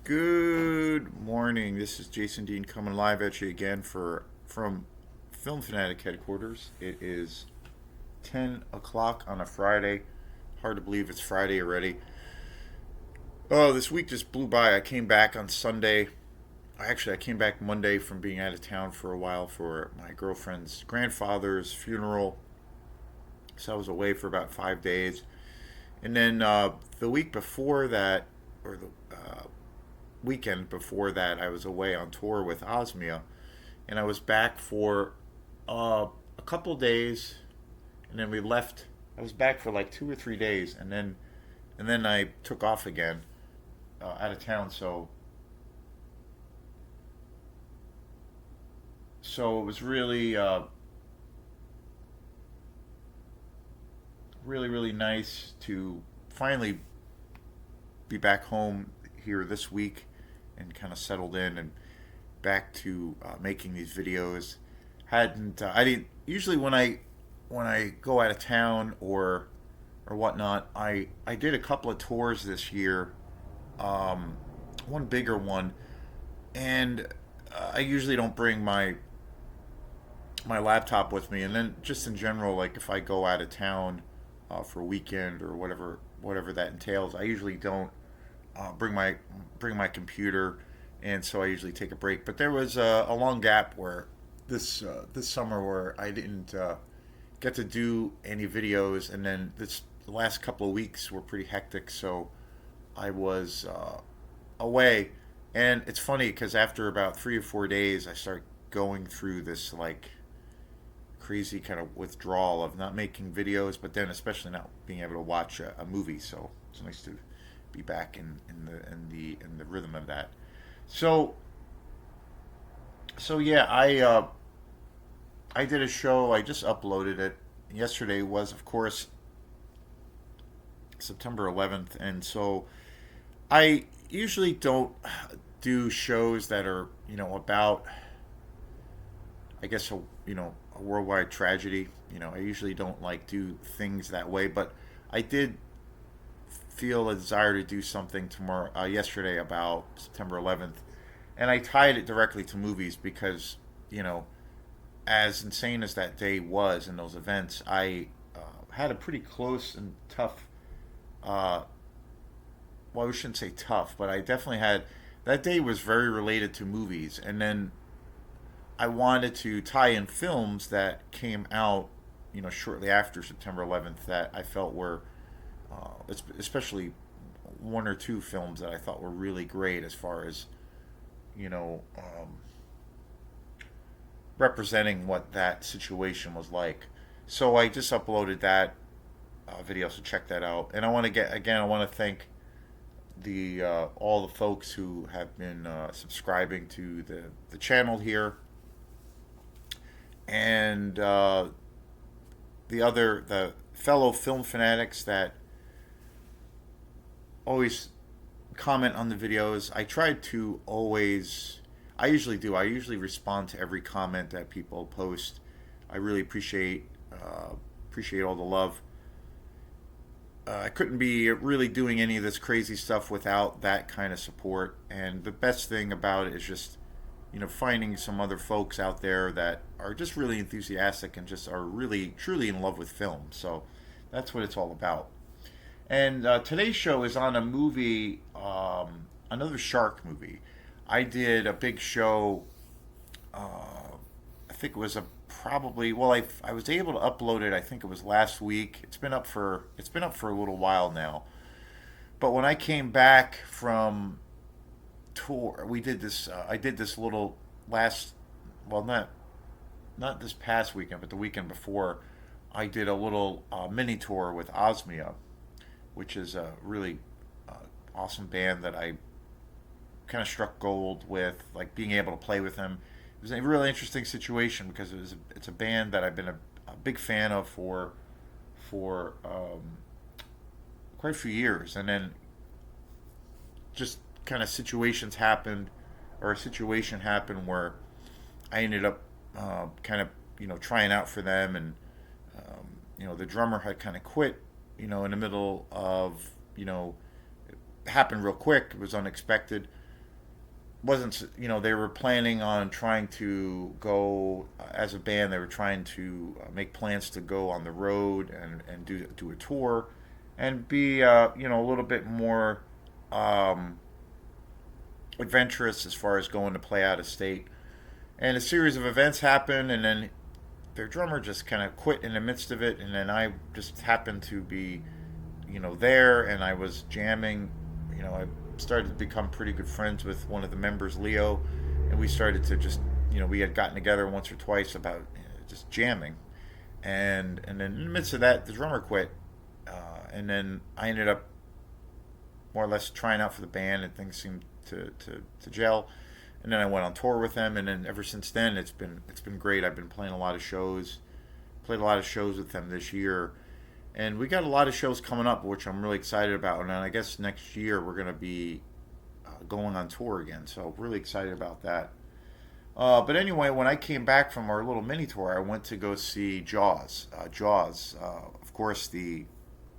Good morning. This is Jason Dean coming live at you again from Film Fanatic headquarters. It is 10 o'clock on a Friday. Hard to believe it's Friday already. Oh, this week just blew by. I came back on Sunday. Actually, I came back Monday from being out of town for a while for my girlfriend's grandfather's funeral. So I was away for about 5 days. And then the week before that, or the weekend before that, I was away on tour with Osmia, and I was back for a couple days, and then we left. I was back for like 2 or 3 days, and then I took off again out of town. So it was really nice to finally be back home here this week and kind of settled in and back to making these videos. Hadn't I didn't usually when I go out of town or whatnot. I did a couple of tours this year, um, one bigger one, and I usually don't bring my laptop with me. And then just in general, like if I go out of town for a weekend or whatever that entails, I usually don't bring my computer, and so I usually take a break. But there was a long gap where this summer where I didn't get to do any videos, and then the last couple of weeks were pretty hectic, so I was away. And it's funny because after about 3 or 4 days, I start going through this like crazy kind of withdrawal of not making videos, but then especially not being able to watch a movie. So it's nice to be back in the rhythm of that. So so yeah, I did a show. I just uploaded it. Yesterday was, of course, September 11th, and so I usually don't do shows that are about, I guess, a worldwide tragedy. I usually don't like do things that way, but I did feel a desire to do something yesterday about September 11th, and I tied it directly to movies because you know, as insane as that day was and those events, I had a pretty close and tough. Uh, well, we shouldn't say tough, but I definitely had that day was very related to movies, and then I wanted to tie in films that came out, shortly after September 11th that I felt were, especially one or two films that I thought were really great as far as, you know, um, representing what that situation was like. So I just uploaded that video, so check that out. And I want to thank the all the folks who have been subscribing to the channel here, and the fellow film fanatics that always comment on the videos. I usually do. I usually respond to every comment that people post. I really appreciate all the love. I couldn't be really doing any of this crazy stuff without that kind of support. And the best thing about it is just, finding some other folks out there that are just really enthusiastic and just are really, truly in love with film. So that's what it's all about. And today's show is on a movie, another shark movie. I did a big show. I think it was a probably well, I was able to upload it. I think it was last week. It's been up for a little while now. But when I came back from tour, we did this. I did this little last, well, not this past weekend, but the weekend before. I did a little mini tour with Osmia, which is a really uh, awesome band that I kind of struck gold with, like being able to play with them. It was a really interesting situation because it's a band that I've been a big fan of for quite a few years, and then just kind of situations happened, or a situation happened where I ended up kind of trying out for them, and the drummer had kind of quit, in the middle of, it happened real quick. It was unexpected. wasn't, they were planning on trying to go as a band. They were trying to make plans to go on the road and do a tour and be a little bit more um, adventurous as far as going to play out of state. And a series of events happened, and then their drummer just kind of quit in the midst of it, and then I just happened to be, there, and I was jamming. I started to become pretty good friends with one of the members, Leo, and we started to just, we had gotten together once or twice about just jamming, and then in the midst of that, the drummer quit, and then I ended up more or less trying out for the band, and things seemed to gel. And then I went on tour with them, and then ever since then, it's been great. I've been playing a lot of shows, played a lot of shows with them this year, and we got a lot of shows coming up, which I'm really excited about. And I guess next year we're gonna be going on tour again, so really excited about that. But anyway, when I came back from our little mini tour, I went to go see Jaws. Jaws, of course, the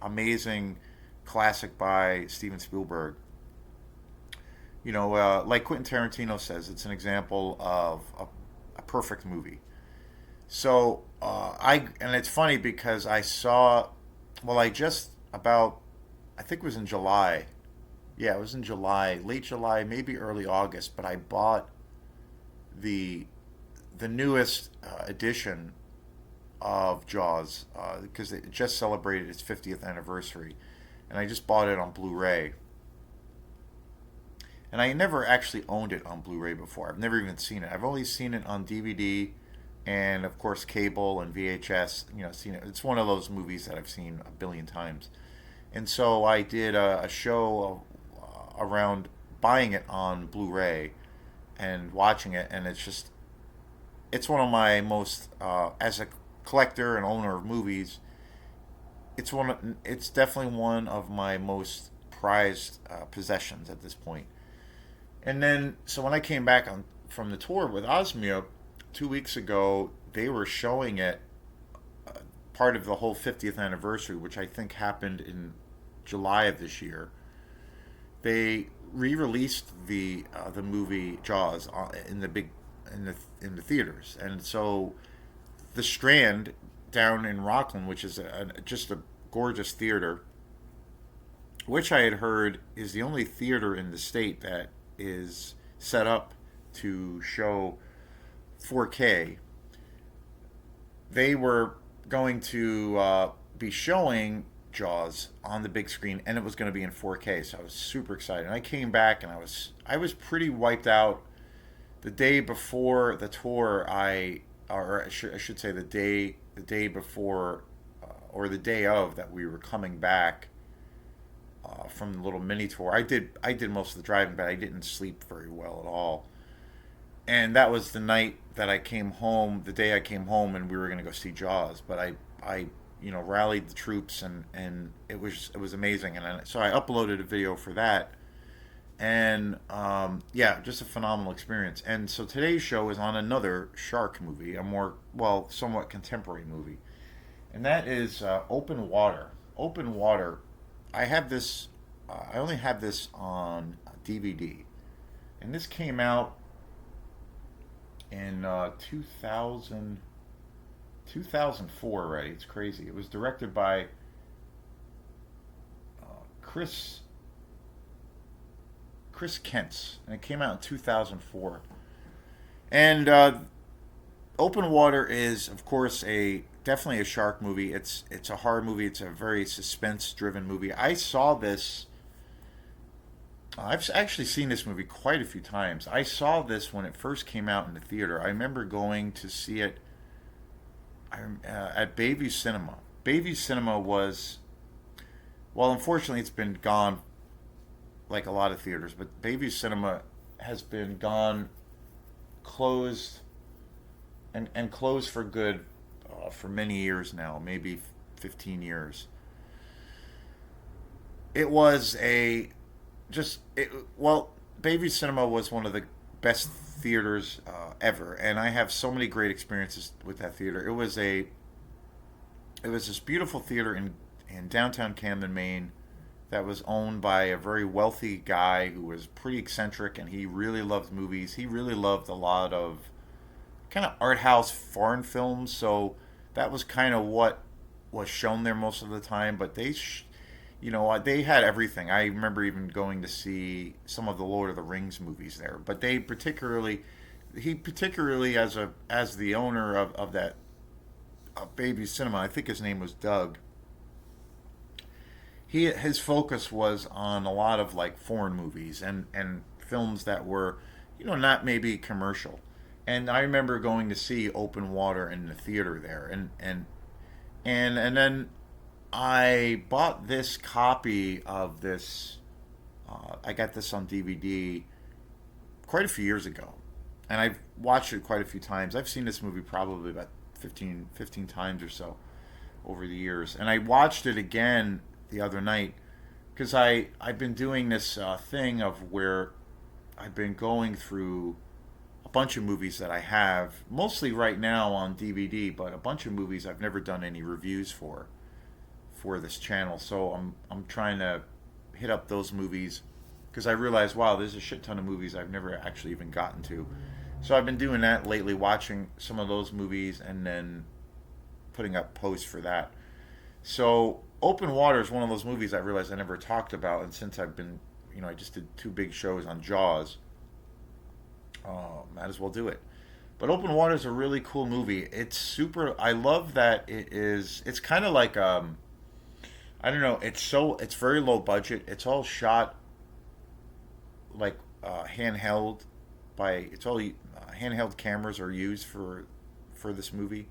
amazing classic by Steven Spielberg. Like Quentin Tarantino says, it's an example of a perfect movie. So and it's funny because I saw, well, I just about, I think it was in July. Yeah, it was in July, late July, maybe early August. But I bought the the newest edition of Jaws because it just celebrated its 50th anniversary, and I just bought it on Blu-ray. And I never actually owned it on Blu-ray before. I've never even seen it. I've only seen it on DVD and of course cable and VHS. Seen it. It's one of those movies that I've seen a billion times. And so I did a show around buying it on Blu-ray and watching it, and it's one of my most as a collector and owner of movies. It's definitely one of my most prized possessions at this point. And then, so when I came back from the tour with Osmia 2 weeks ago, they were showing it part of the whole 50th anniversary, which I think happened in July of this year. They re-released the movie Jaws in the big in the theaters, and so the Strand down in Rockland, which is just a gorgeous theater, which I had heard is the only theater in the state that is set up to show 4K. They were going to be showing Jaws on the big screen, and it was going to be in 4K. So I was super excited. And I came back, and I was pretty wiped out the day before the tour. I should say the day before, or the day of that we were coming back from the little mini tour. I did most of the driving, but I didn't sleep very well at all. And that was the night that I came home, the day I came home, and we were going to go see Jaws. But I rallied the troops, and it was amazing. So I uploaded a video for that, and yeah, just a phenomenal experience. And so today's show is on another shark movie, a more, well, somewhat contemporary movie, and that is Open Water. Open Water. I have this. I only have this on DVD, and this came out in 2004 already. It's crazy. It was directed by Chris Kentz, and it came out in 2004. And Open Water is, of course, a definitely a shark movie. It's a horror movie. It's a very suspense-driven movie. I saw this. I've actually seen this movie quite a few times. I saw this when it first came out in the theater. I remember going to see it at Bayview Cinema. Bayview Cinema was, well, unfortunately, it's been gone like a lot of theaters, but Bayview Cinema has been gone, closed, and closed for good for many years now, maybe 15 years. It was well, Bayview Cinema was one of the best theaters ever, and I have so many great experiences with that theater. It was this beautiful theater in downtown Camden, Maine, that was owned by a very wealthy guy who was pretty eccentric, and he really loved movies. He really loved a lot of kind of art house foreign films. So that was kind of what was shown there most of the time. But they had everything. I remember even going to see some of the Lord of the Rings movies there. But he particularly as the owner of that Baby Cinema, I think his name was Doug. His focus was on a lot of like foreign movies and films that were, not maybe commercial. And I remember going to see Open Water in the theater there, and then I bought this copy of this. I got this on DVD quite a few years ago, and I've watched it quite a few times. I've seen this movie probably about 15 times or so over the years, and I watched it again the other night because I've been doing this thing of where I've been going through a bunch of movies that I have mostly right now on DVD, but a bunch of movies I've never done any reviews for this channel. So I'm trying to hit up those movies because I realized, wow, there's a shit ton of movies I've never actually even gotten to. So I've been doing that lately, watching some of those movies and then putting up posts for that. So Open Water is one of those movies I realized I never talked about, and since I've been, I just did two big shows on Jaws. Might as well do it. But Open Water is a really cool movie. It's super. I love that it is. It's kind of like I don't know. It's very low budget. It's all shot like handheld by. It's all handheld cameras are used for this movie,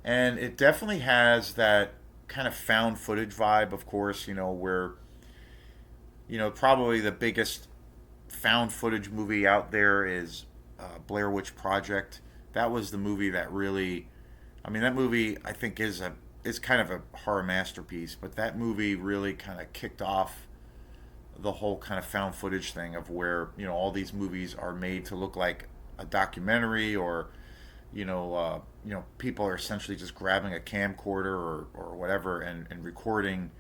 and it definitely has that kind of found footage vibe. Of course, where probably the biggest found footage movie out there is Blair Witch Project. That was the movie that really, I mean, that movie I think is kind of a horror masterpiece. But that movie really kind of kicked off the whole kind of found footage thing of where all these movies are made to look like a documentary, or people are essentially just grabbing a camcorder or whatever and recording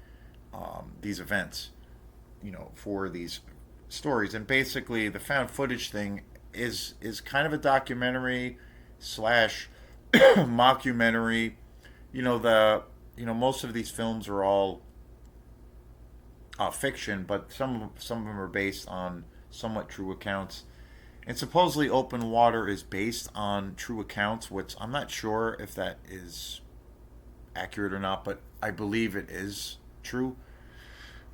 these events, for these stories. And basically, the found footage thing is kind of a documentary slash mockumentary. Most of these films are all fiction, but some of them are based on somewhat true accounts. And supposedly, Open Water is based on true accounts, which I'm not sure if that is accurate or not, but I believe it is true.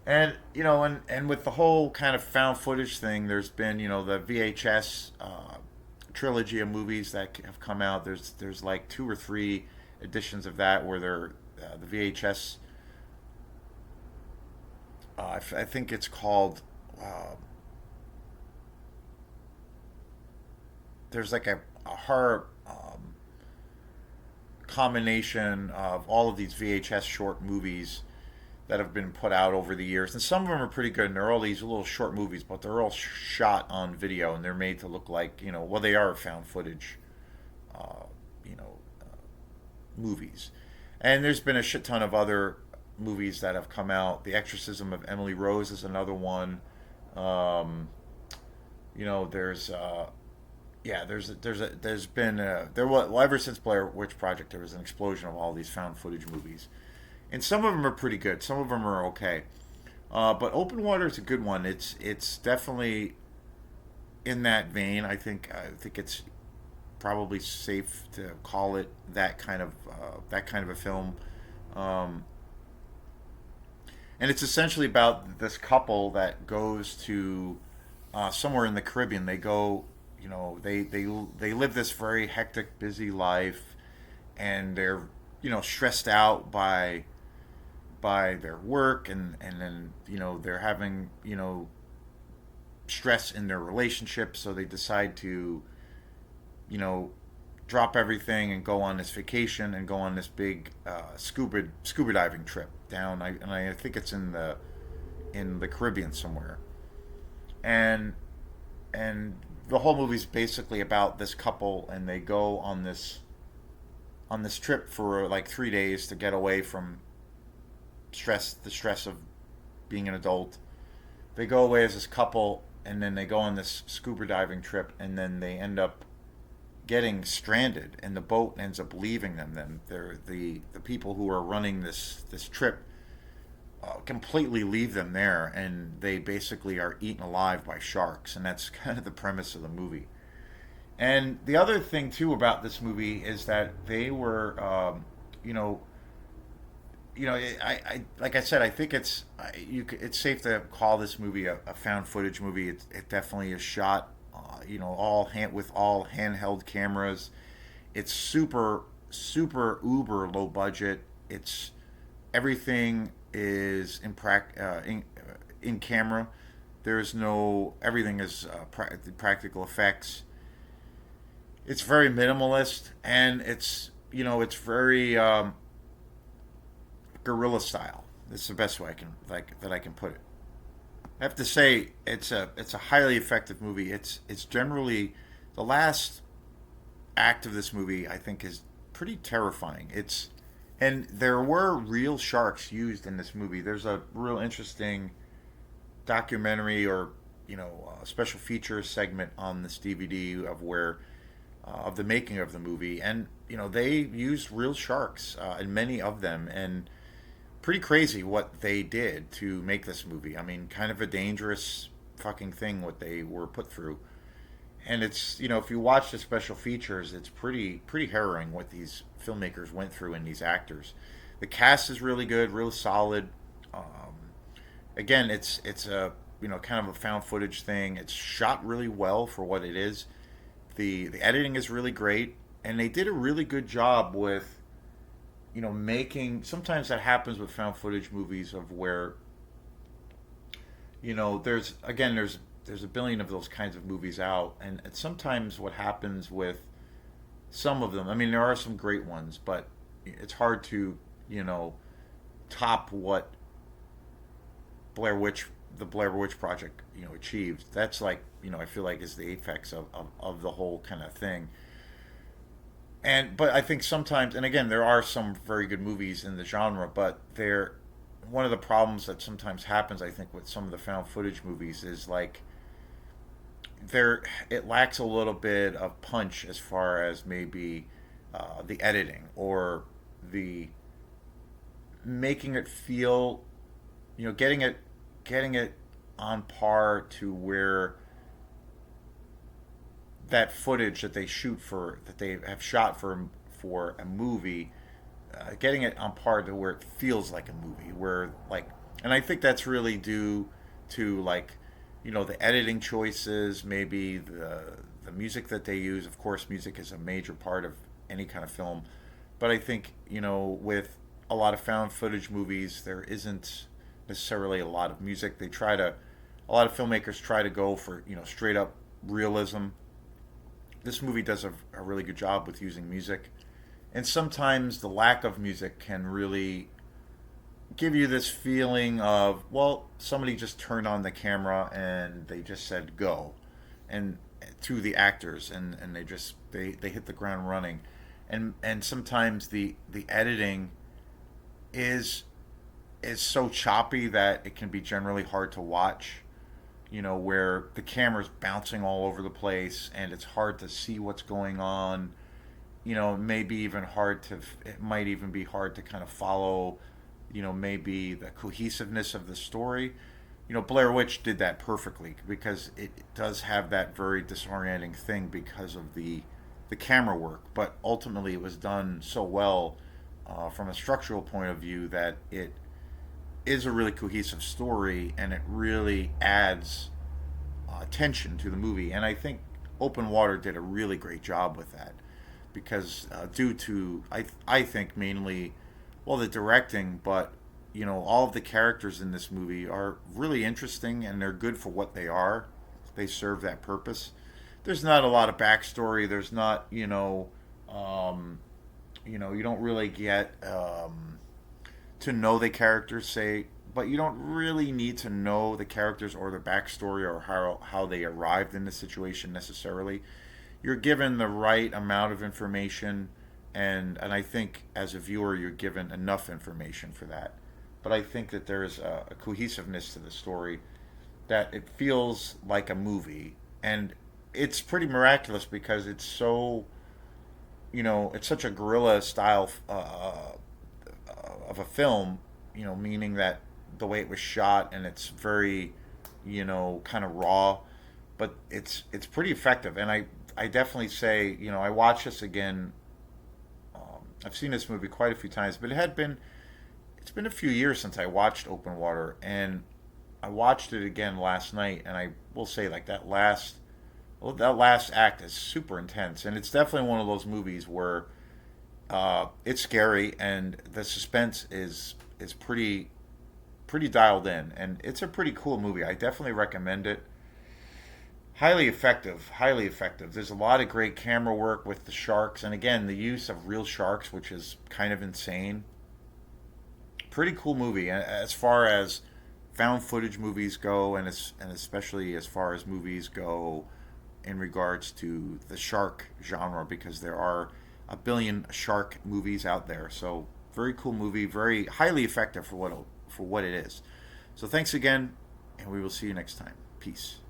And and with the whole kind of found footage thing, there's been the VHS trilogy of movies that have come out. There's like two or three editions of that where they're the VHS. I think it's called. There's like a horror combination of all of these VHS short movies that have been put out over the years, and some of them are pretty good. And they're all these little short movies, but they're all shot on video, and they're made to look like well, they are found footage, uh, you know, uh, movies. And there's been a shit ton of other movies that have come out. The Exorcism of Emily Rose is another one. Um, there's yeah, there's been there was well, ever since Blair Witch Project, there was an explosion of all these found footage movies, and some of them are pretty good. Some of them are okay. But Open Water is a good one. It's definitely in that vein. I think it's probably safe to call it that kind of a film. Um, and it's essentially about this couple that goes to somewhere in the Caribbean. They go, they live this very hectic, busy life, and they're stressed out by their work, and then they're having stress in their relationship, so they decide to you know drop everything and go on this vacation and go on this big scuba diving trip down. I think it's in the Caribbean somewhere, and and the whole movie's basically about this couple, and they go on this trip for like 3 days to get away from the stress of being an adult. They go away as this couple, and then they go on this scuba diving trip, and then they end up getting stranded, and the boat ends up leaving them. Then they're the people who are running this trip completely leave them there, and they basically are eaten alive by sharks, and that's kind of the premise of the movie. And the other thing too about this movie is that they were, you know, I like I said, I think it's safe to call this movie a found footage movie. It definitely is shot, with all handheld cameras. It's super uber low budget. It's everything is in camera. There's no everything is practical effects. It's very minimalist, and it's very guerrilla style. That's the best way I can put it. I have to say it's a highly effective movie. It's generally the last act of this movie I think is pretty terrifying. And there were real sharks used in this movie. There's a real interesting documentary or special features segment on this DVD of the making of the movie, and they used real sharks and many of them, and pretty crazy what they did to make this movie. I mean, kind of a dangerous fucking thing what they were put through. And it's if you watch the special features, it's pretty harrowing what these filmmakers went through and these actors. The cast is really good, real solid. Again, it's a kind of a found footage thing. It's shot really well for what it is. The editing is really great, and they did a really good job with making. Sometimes that happens with found footage movies of where there's a billion of those kinds of movies out, and sometimes what happens with some of them, I mean, there are some great ones, but it's hard to top what Blair Witch the Blair Witch Project achieved. That's like I feel like is the apex of the whole kind of thing. But I think sometimes, and again, there are some very good movies in the genre, but they're one of the problems that sometimes happens, I think, with some of the found footage movies is like it lacks a little bit of punch as far as maybe the editing or the making it feel, getting it on par to where that footage that they have shot for a movie, getting it on par to where it feels like a movie, and I think that's really due to the editing choices, maybe the music that they use. Of course, music is a major part of any kind of film, but I think with a lot of found footage movies, there isn't necessarily a lot of music. A lot of filmmakers try to go for straight up realism. This movie does a really good job with using music, and sometimes the lack of music can really give you this feeling of, well, somebody just turned on the camera and they just said go, and to the actors, and they hit the ground running, and sometimes the editing is so choppy that it can be generally hard to watch. Where the camera's bouncing all over the place and it's hard to see what's going on. Maybe even it might even be hard to kind of follow, maybe the cohesiveness of the story. Blair Witch did that perfectly because it does have that very disorienting thing because of the camera work, but ultimately it was done so well from a structural point of view that it is a really cohesive story, and it really adds tension to the movie. And I think Open Water did a really great job with that because due to I think mainly the directing, but all of the characters in this movie are really interesting and they're good for what they are. They serve that purpose. There's not a lot of backstory. There's not you don't really get to know the characters, but you don't really need to know the characters or their backstory or how they arrived in the situation necessarily. You're given the right amount of information, and I think as a viewer you're given enough information for that. but I think that there's a cohesiveness to the story that it feels like a movie, and it's pretty miraculous because it's so, it's such a guerrilla style of a film, meaning that the way it was shot and it's very, kind of raw, but it's pretty effective. And I definitely say, I watched this again. I've seen this movie quite a few times, but it's been a few years since I watched Open Water, and I watched it again last night, and I will say like that last act is super intense, and it's definitely one of those movies where it's scary and the suspense is pretty dialed in, and it's a pretty cool movie. I definitely recommend it. Highly effective, highly effective. There's a lot of great camera work with the sharks, and again, the use of real sharks, which is kind of insane. Pretty cool movie as far as found footage movies go, and especially as far as movies go in regards to the shark genre, because there are a billion shark movies out there. So very cool movie, very highly effective for what it is. So thanks again, and we will see you next time. Peace.